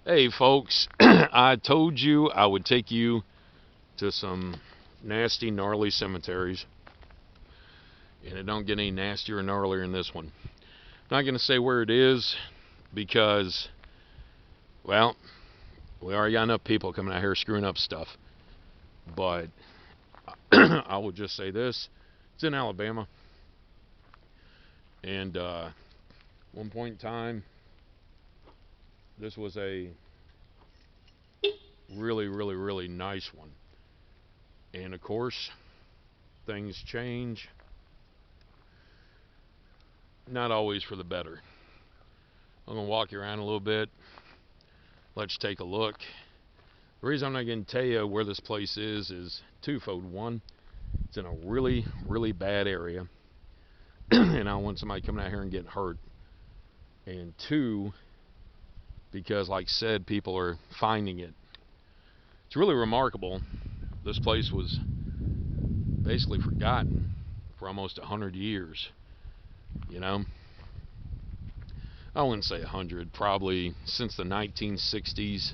Hey folks, I told you I would take you to some nasty, gnarly cemeteries, and it don't get any nastier or gnarlier than this one. Not going to say where it is because, well, we already got enough people coming out here screwing up stuff. But I will just say this: it's in Alabama, and one point in time, this was a really, really, really nice one. And of course, things change, not always for the better. I'm going to walk you around a little bit. Let's take a look. The reason I'm not going to tell you where this place is twofold. One, it's in a really, really bad area, and I don't want somebody coming out here and getting hurt. And two, because like I said, people are finding it. It's really remarkable. This place was basically forgotten for almost 100 years. You know, I wouldn't say 100, probably since the 1960s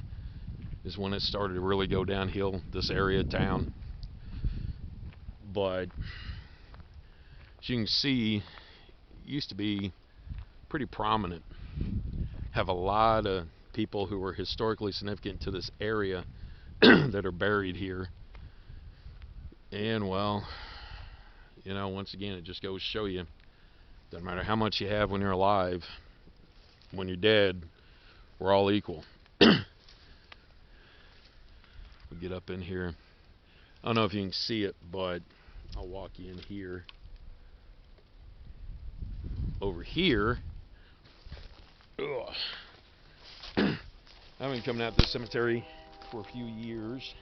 is when it started to really go downhill, this area of town. But as you can see, it used to be pretty prominent. Have a lot of people who were historically significant to this area that are buried here. And well, you know, once again, it just goes to show you, doesn't matter how much you have when you're alive, when you're dead, we're all equal. We'll get up in here. I don't know if you can see it, but I'll walk you in here. Over here, I've been coming out this cemetery for a few years.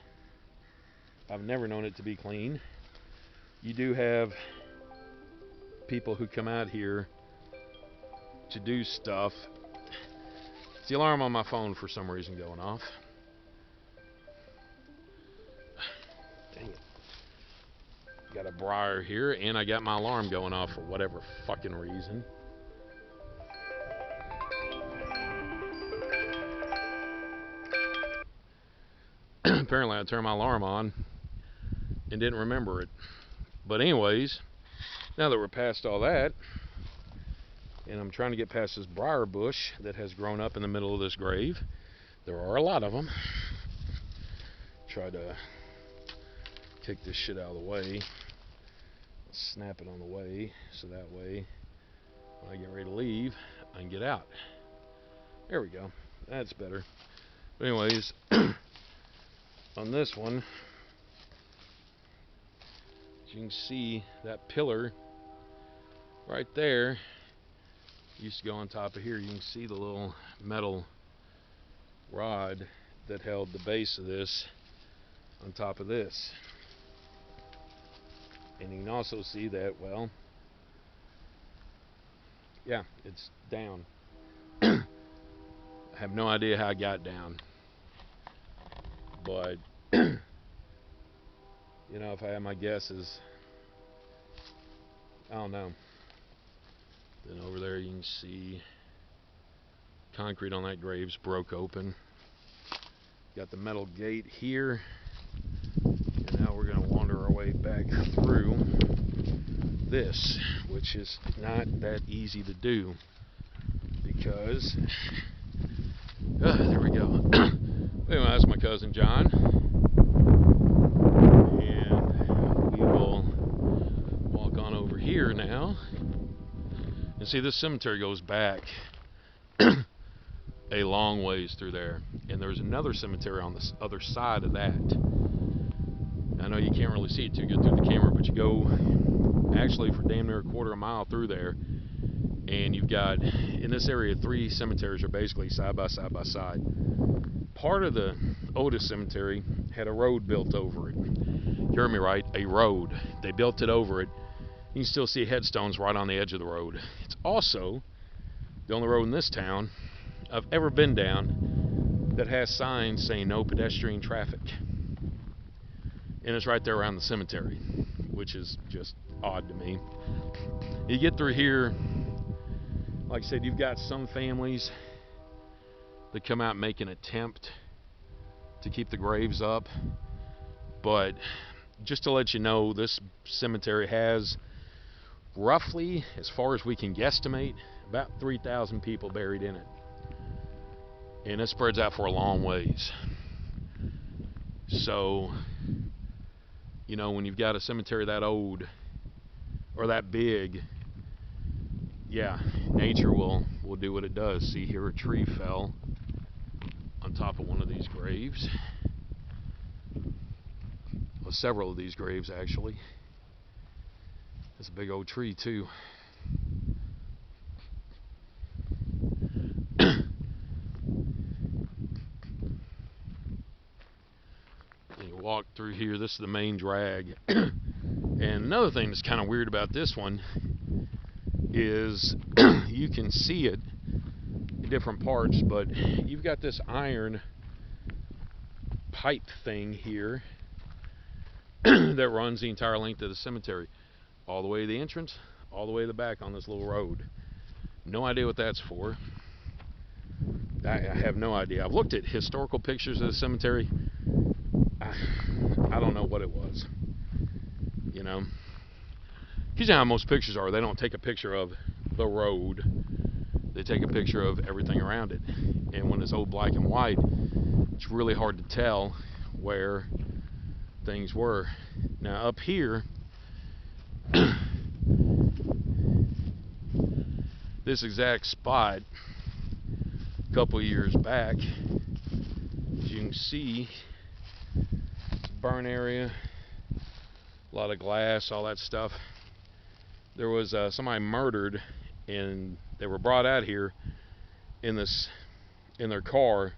I've never known it to be clean. You do have people who come out here to do stuff. It's the alarm on my phone for some reason going off. Dang it. Got a briar here, and I got my alarm going off for whatever fucking reason. Apparently I turned my alarm on and didn't remember it. But anyways, now that we're past all that, and I'm trying to get past this briar bush that has grown up in the middle of this grave. There are a lot of them. Try to kick this shit out of the way. Snap it on the way, so that way when I get ready to leave, I can get out. There we go. That's better. But anyways, on this one, as you can see, that pillar right there used to go on top of here. You can see the little metal rod that held the base of this on top of this. And you can also see that, well, yeah, it's down. I have no idea how I got down. But, you know, if I had my guesses, I don't know. Then over there you can see concrete on that grave's broke open. Got the metal gate here. And now we're going to wander our way back through this, which is not that easy to do because, there we go. Anyway, that's my cousin John. And we will walk on over here now. And see, this cemetery goes back a long ways through there. And there's another cemetery on the other side of that. I know you can't really see it too good through the camera, but you go actually for damn near a quarter of a mile through there. And you've got, in this area, 3 cemeteries are basically side by side by side. Part of the oldest cemetery had a road built over it. You heard me right, a road. They built it over it. You can still see headstones right on the edge of the road. It's also the only road in this town I've ever been down that has signs saying no pedestrian traffic. And it's right there around the cemetery, which is just odd to me. You get through here, like I said, you've got some families that come out and make an attempt to keep the graves up. But just to let you know, this cemetery has roughly, as far as we can guesstimate, about 3,000 people buried in it. And it spreads out for a long ways. So, you know, when you've got a cemetery that old or that big, yeah, nature will do what it does. See here, a tree fell on top of one of these graves. Well, several of these graves, actually. It's a big old tree, too. You walk through here. This is the main drag. And another thing that's kind of weird about this one is you can see it in different parts, but you've got this iron pipe thing here that runs the entire length of the cemetery, all the way to the entrance, all the way to the back on this little road. No idea what that's for. I have no idea. I've looked at historical pictures of the cemetery. I don't know what it was. You know, because you know how most pictures are. They don't take a picture of the road. They take a picture of everything around it. And when it's old black and white, it's really hard to tell where things were. Now up here, this exact spot, a couple of years back, as you can see, burn area, a lot of glass, all that stuff. There was somebody murdered, and they were brought out here in their car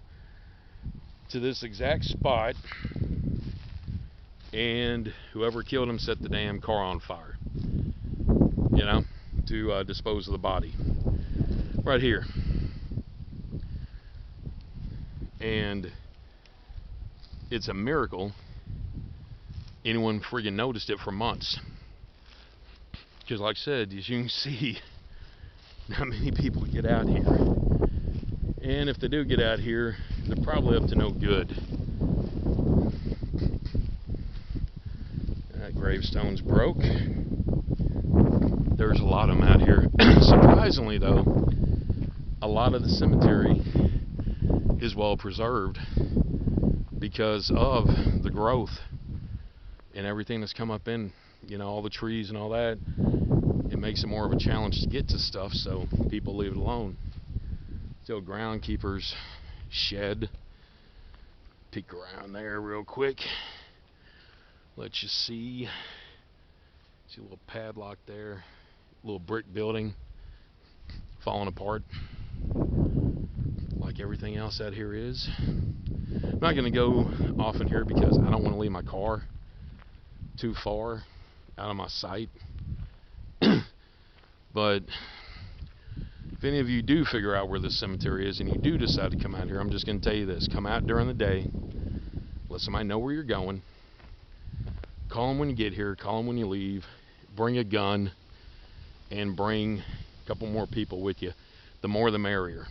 to this exact spot, and whoever killed him set the damn car on fire, you know, to dispose of the body right here. And it's a miracle anyone friggin' noticed it for months, because like I said, as you can see, not many people get out here, and if they do get out here, they're probably up to no good. That gravestone's broke. There's a lot of them out here. Surprisingly though, a lot of the cemetery is well preserved because of the growth and everything that's come up in, you know, all the trees and all that. It makes it more of a challenge to get to stuff, so people leave it alone. Still groundkeeper's shed. Peek around there real quick. Let you see. See a little padlock there. A little brick building falling apart like everything else out here is. I'm not going to go off in here because I don't want to leave my car too far out of my sight. But if any of you do figure out where this cemetery is and you do decide to come out here, I'm just going to tell you this: come out during the day, let somebody know where you're going, call them when you get here, call them when you leave, bring a gun, and bring a couple more people with you. The more the merrier,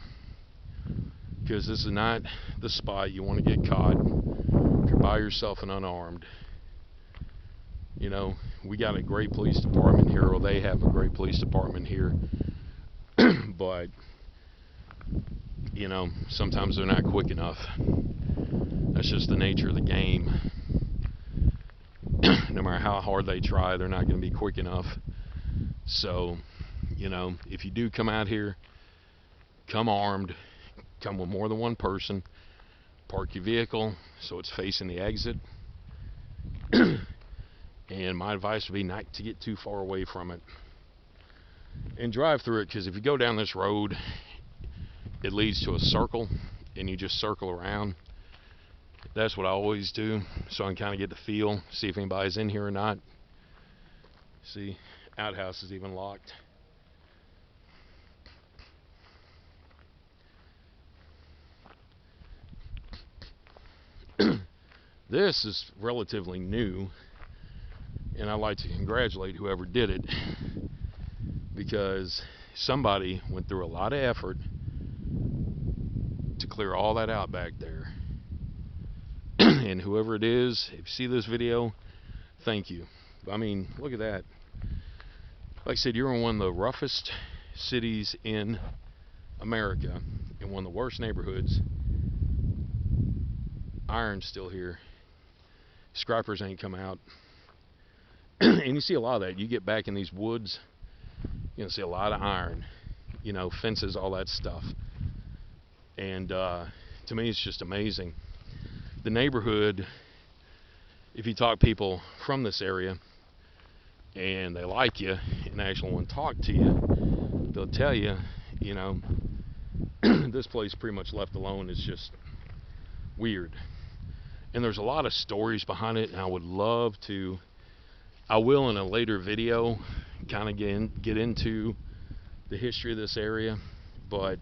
because this is not the spot you want to get caught if you're by yourself and unarmed. You know, we got a great police department here, or they have a great police department here, but you know, sometimes they're not quick enough. That's just the nature of the game. No matter how hard they try, they're not going to be quick enough. So, you know, if you do come out here, come armed, come with more than one person, park your vehicle so it's facing the exit. And my advice would be not to get too far away from it and drive through it, because if you go down this road, it leads to a circle and you just circle around. That's what I always do, so I can kind of get the feel, see if anybody's in here or not. See, outhouse is even locked. This is relatively new, and I'd like to congratulate whoever did it, because somebody went through a lot of effort to clear all that out back there. And whoever it is, if you see this video, thank you. I mean, look at that. Like I said, you're in one of the roughest cities in America, in one of the worst neighborhoods. Iron's still here. Scrappers ain't come out. And you see a lot of that. You get back in these woods, you're gonna see a lot of iron, you know, fences, all that stuff. And to me, it's just amazing. The neighborhood, if you talk to people from this area and they like you and actually want to talk to you, they'll tell you, you know, this place pretty much left alone is just weird. And there's a lot of stories behind it, and I would love to, I will in a later video kind of get into the history of this area, but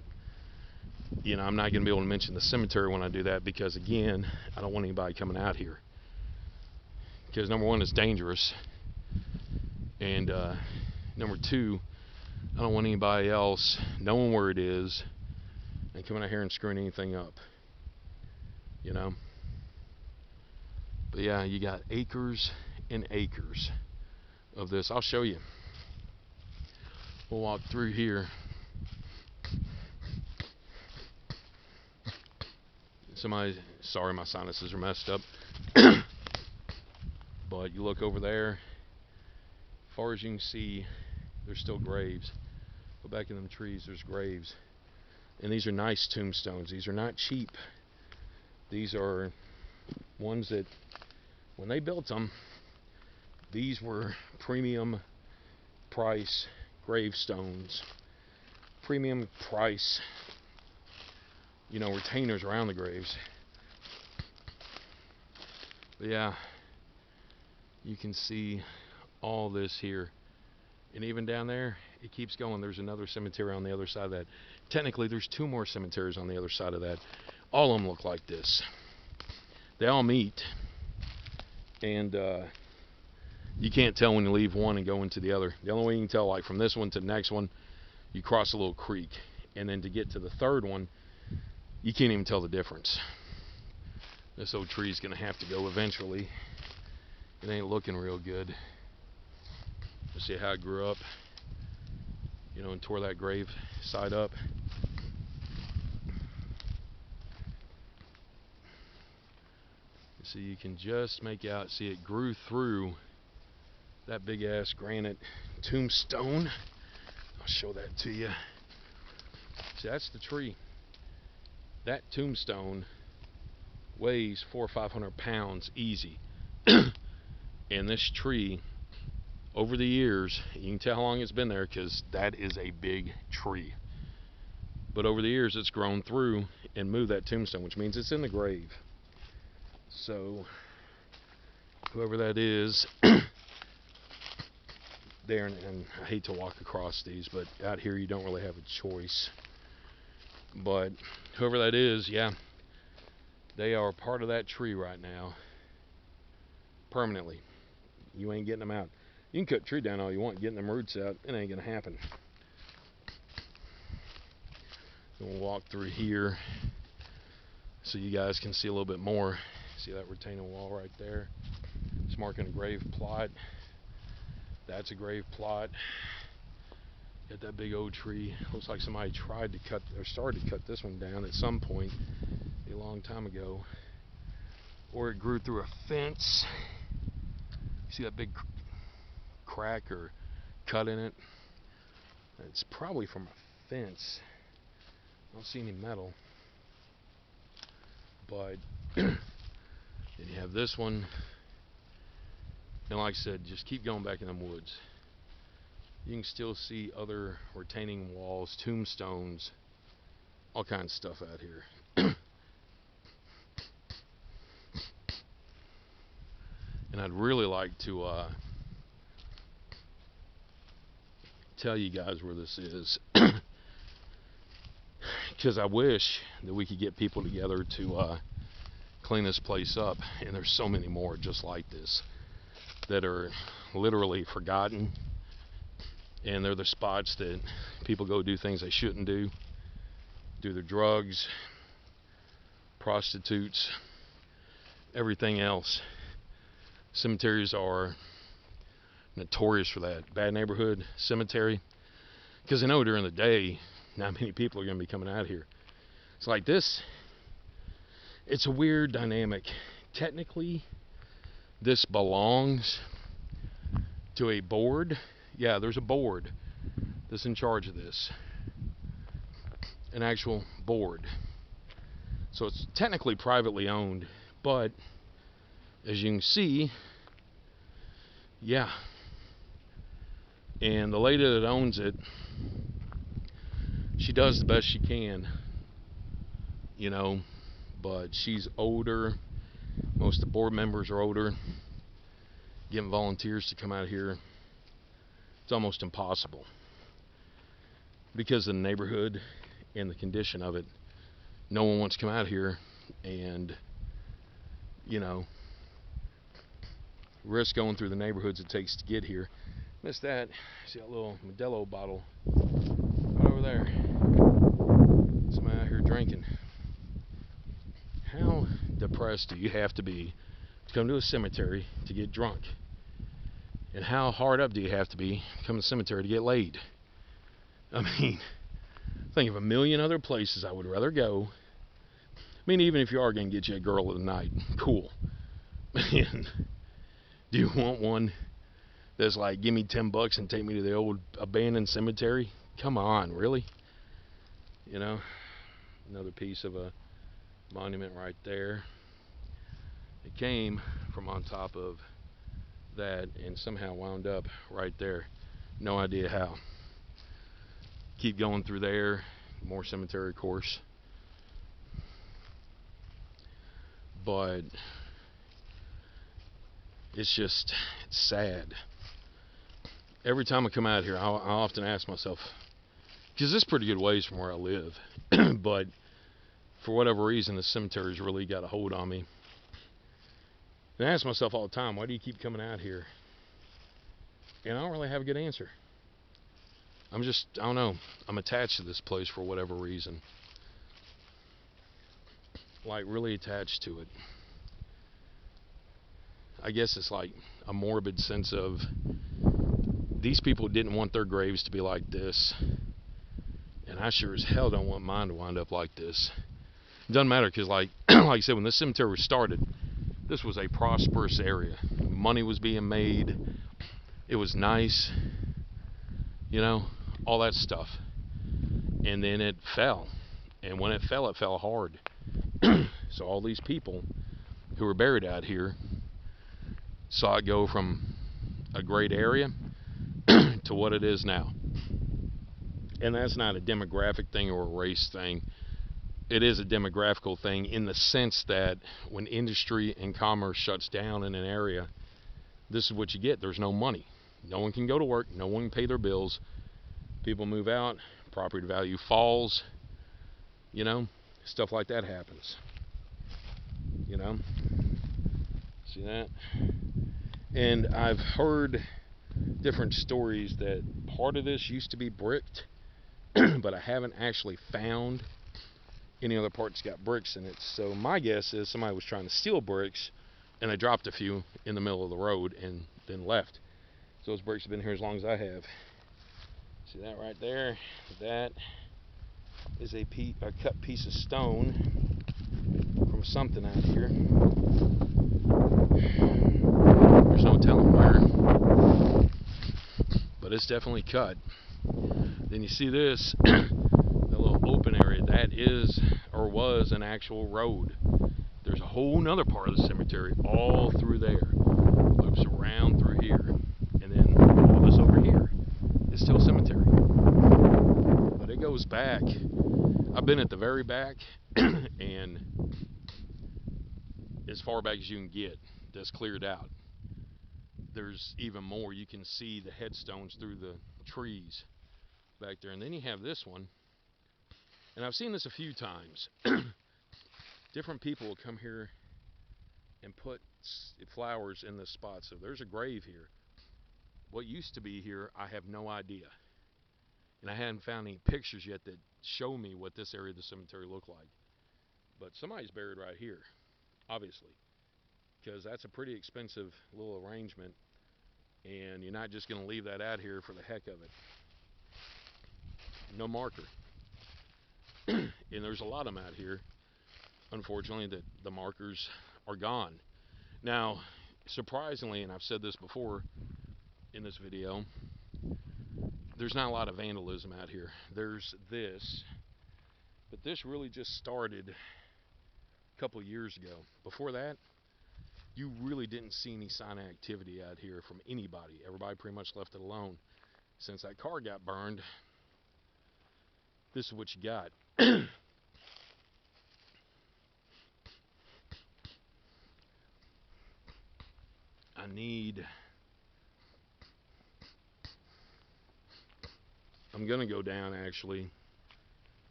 you know, I'm not going to be able to mention the cemetery when I do that, because again, I don't want anybody coming out here, because number one, it's dangerous, and number two, I don't want anybody else knowing where it is and coming out here and screwing anything up, you know. But yeah, you got acres and acres of this. I'll show you. We'll walk through here. Sorry, my sinuses are messed up. But you look over there, as far as you can see, there's still graves. Go back in them trees, there's graves. And these are nice tombstones. These are not cheap. These are ones that, when they built them, these were premium price gravestones. Premium price, you know, retainers around the graves. But yeah, you can see all this here. And even down there, it keeps going. There's another cemetery on the other side of that. Technically, there's two more cemeteries on the other side of that. All of them look like this. They all meet. And you can't tell when you leave one and go into the other. The only way you can tell, like from this one to the next one, you cross a little creek. And then to get to the third one, you can't even tell the difference. This old tree's gonna have to go eventually. It ain't looking real good. You see how it grew up, you know, and tore that grave side up. So you can just make out, see it grew through that big ass granite tombstone. I'll show that to you. See, that's the tree. That tombstone weighs 400 or 500 pounds easy. And this tree, over the years, you can tell how long it's been there, because that is a big tree. But over the years, it's grown through and moved that tombstone, which means it's in the grave. So, whoever that is, there, and I hate to walk across these, but out here you don't really have a choice. But whoever that is, yeah, they are part of that tree right now, permanently. You ain't getting them out. You can cut the tree down all you want, getting them roots out, it ain't gonna happen. We'll walk through here so you guys can see a little bit more. See that retaining wall right there? It's marking a grave plot. That's a grave plot. Got that big old tree. Looks like somebody tried to cut, or started to cut this one down at some point a long time ago. Or it grew through a fence. You see that big crack or cut in it? It's probably from a fence. I don't see any metal. But then you have this one. And like I said, just keep going back in them woods. You can still see other retaining walls, tombstones, all kinds of stuff out here. And I'd really like to tell you guys where this is, because I wish that we could get people together to clean this place up. And there's so many more just like this that are literally forgotten, and they're the spots that people go do things they shouldn't do their drugs, prostitutes, everything else. Cemeteries are notorious for that. Bad neighborhood cemetery. Because I know during the day, not many people are going to be coming out here. It's like this. It's a weird dynamic. Technically, this belongs to a board. Yeah, there's a board that's in charge of this. An actual board. So it's technically privately owned, but as you can see, yeah. And the lady that owns it, she does the best she can, you know, but she's older. Most of the board members are older. Getting volunteers to come out here, it's almost impossible because of the neighborhood and the condition of it. No one wants to come out here and, you know, risk going through the neighborhoods it takes to get here. Missed that. See that little Modelo bottle right over there. Somebody out here drinking. How depressed do you have to be to come to a cemetery to get drunk? And how hard up do you have to be to come to the cemetery to get laid? I mean, think of a million other places I would rather go. I mean, even if you are going to get you a girl of the night, cool. And do you want one that's like, give me $10 and take me to the old abandoned cemetery? Come on, really? You know, another piece of a monument right there. It came from on top of that and somehow wound up right there. No idea how. Keep going through there. More cemetery, of course. But it's sad. Every time I come out here, I often ask myself, because this is pretty good ways from where I live, but for whatever reason, the cemetery's really got a hold on me. And I ask myself all the time, why do you keep coming out here? And I don't really have a good answer. I don't know. I'm attached to this place for whatever reason. Like, really attached to it. I guess it's like a morbid sense of these people didn't want their graves to be like this. And I sure as hell don't want mine to wind up like this. It doesn't matter because, like I said, when this cemetery was started, this was a prosperous area. Money was being made. It was nice. You know, all that stuff. And then it fell. And when it fell hard. So all these people who were buried out here saw it go from a great area to what it is now. And that's not a demographic thing or a race thing. It is a demographical thing in the sense that when industry and commerce shuts down in an area, this is what you get. There's no money. No one can go to work. No one can pay their bills. People move out. Property value falls. You know, stuff like that happens. You know, see that? And I've heard different stories that part of this used to be bricked, but I haven't actually found any other parts got bricks in it. So my guess is somebody was trying to steal bricks and they dropped a few in the middle of the road and then left. So those bricks have been here as long as I have. See that right there? That is a cut piece of stone from something out here. There's no telling where, but it's definitely cut. Then you see this, that little open area, that is or was an actual road. There's a whole nother part of the cemetery all through there, loops around through here, and then all this over here is still cemetery. But it goes back. I've been at the very back, and as far back as you can get, that's cleared out. There's even more. You can see the headstones through the trees back there. And then you have this one, and I've seen this a few times. Different people will come here and put flowers in this spot. So there's a grave here. What used to be here, I have no idea. And I haven't found any pictures yet that show me what this area of the cemetery looked like. But somebody's buried right here, obviously, because that's a pretty expensive little arrangement, and you're not just going to leave that out here for the heck of it. No marker. And there's a lot of them out here, unfortunately, that the markers are gone. Now, surprisingly, and I've said this before in this video, there's not a lot of vandalism out here. There's this, but this really just started a couple years ago. Before that, you really didn't see any sign of activity out here from anybody. Everybody pretty much left it alone. Since that car got burned, this is what you got. I'm gonna go down actually.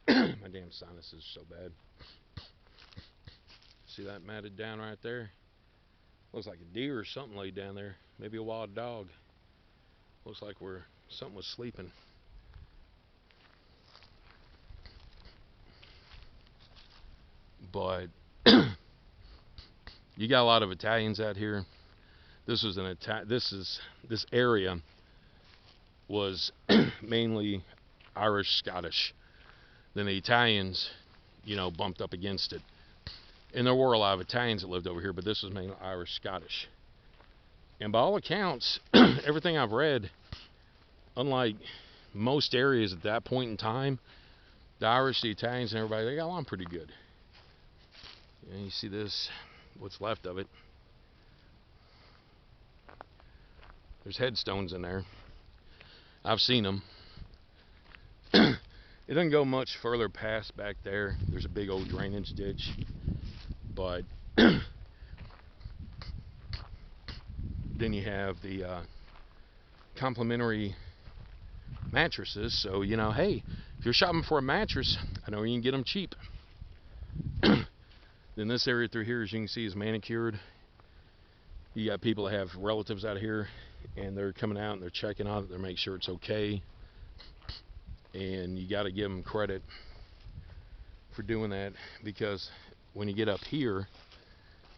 My damn sinus is so bad. See that matted down right there? Looks like a deer or something laid down there. Maybe a wild dog. Looks like something was sleeping. But you got a lot of Italians out here. This area was mainly Irish, Scottish. Then the Italians, bumped up against it. And there were a lot of Italians that lived over here, but this was mainly Irish, Scottish. And by all accounts, everything I've read, unlike most areas at that point in time, the Irish, the Italians, and everybody, they got along pretty good. And you see this, what's left of it. There's headstones in there. I've seen them. It doesn't go much further past back there. There's a big old drainage ditch. But then you have the complimentary mattresses. So, hey, if you're shopping for a mattress, I know you can get them cheap. Then this area through here, as you can see, is manicured. You got people that have relatives out here, and they're coming out and they're checking on it. They're making sure it's okay. And you got to give them credit for doing that, because when you get up here,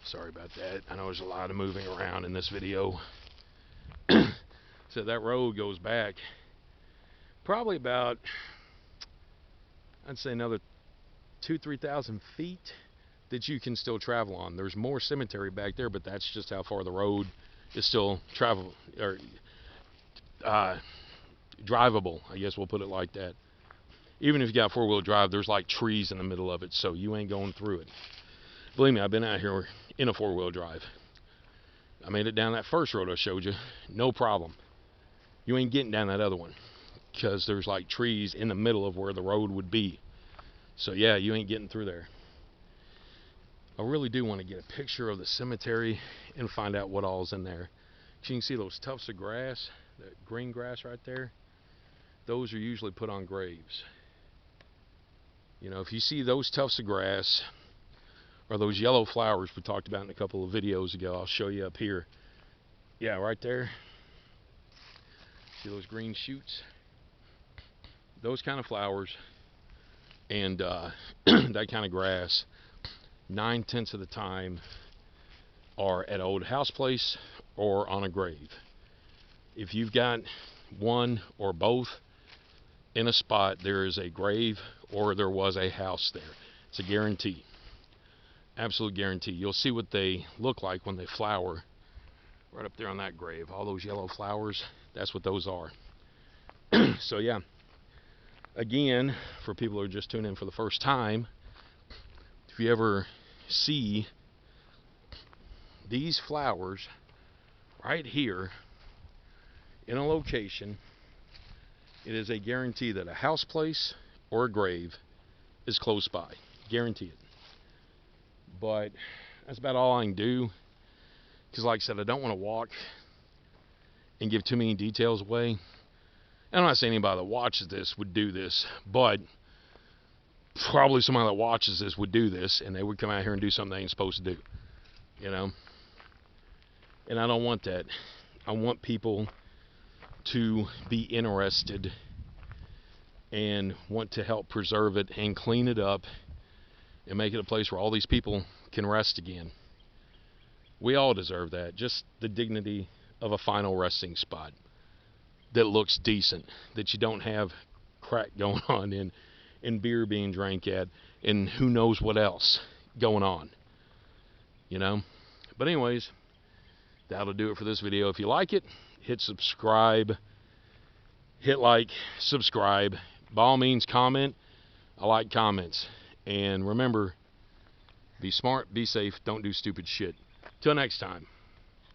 sorry about that, I know there's a lot of moving around in this video. So that road goes back probably about, I'd say another 2,000-3,000 feet that you can still travel on. There's more cemetery back there, but that's just how far the road is still drivable, I guess we'll put it like that. Even if you got four-wheel drive, there's like trees in the middle of it, so you ain't going through it. Believe me, I've been out here in a four-wheel drive. I made it down that first road I showed you, no problem. You ain't getting down that other one, because there's like trees in the middle of where the road would be. So yeah, you ain't getting through there. I really do want to get a picture of the cemetery and find out what all's in there. You can see those tufts of grass, that green grass right there. Those are usually put on graves. If you see those tufts of grass or those yellow flowers we talked about in a couple of videos ago, I'll show you up here. Yeah, right there. See those green shoots? Those kind of flowers and that kind of grass, 9/10 of the time, are at an old house place or on a grave. If you've got one or both in a spot, there is a grave or there was a house there. It's a guarantee. Absolute guarantee. You'll see what they look like when they flower right up there on that grave. All those yellow flowers, that's what those are. So yeah, again, for people who are just tuning in for the first time, if you ever see these flowers right here in a location, it is a guarantee that a house place or a grave is close by. Guarantee it. But that's about all I can do, because like I said, I don't want to walk and give too many details away. I'm not saying anybody that watches this would do this, but probably somebody that watches this would do this, and they would come out here and do something they ain't supposed to do, and I don't want that. I want people to be interested and want to help preserve it and clean it up and make it a place where all these people can rest again. We all deserve that. Just the dignity of a final resting spot that looks decent, that you don't have crack going on and beer being drank at, and who knows what else going on, you know. But anyways, that'll do it for this video. If you like it, hit subscribe, hit like, subscribe. By all means, comment. I like comments. And remember, be smart, be safe, don't do stupid shit. Till next time.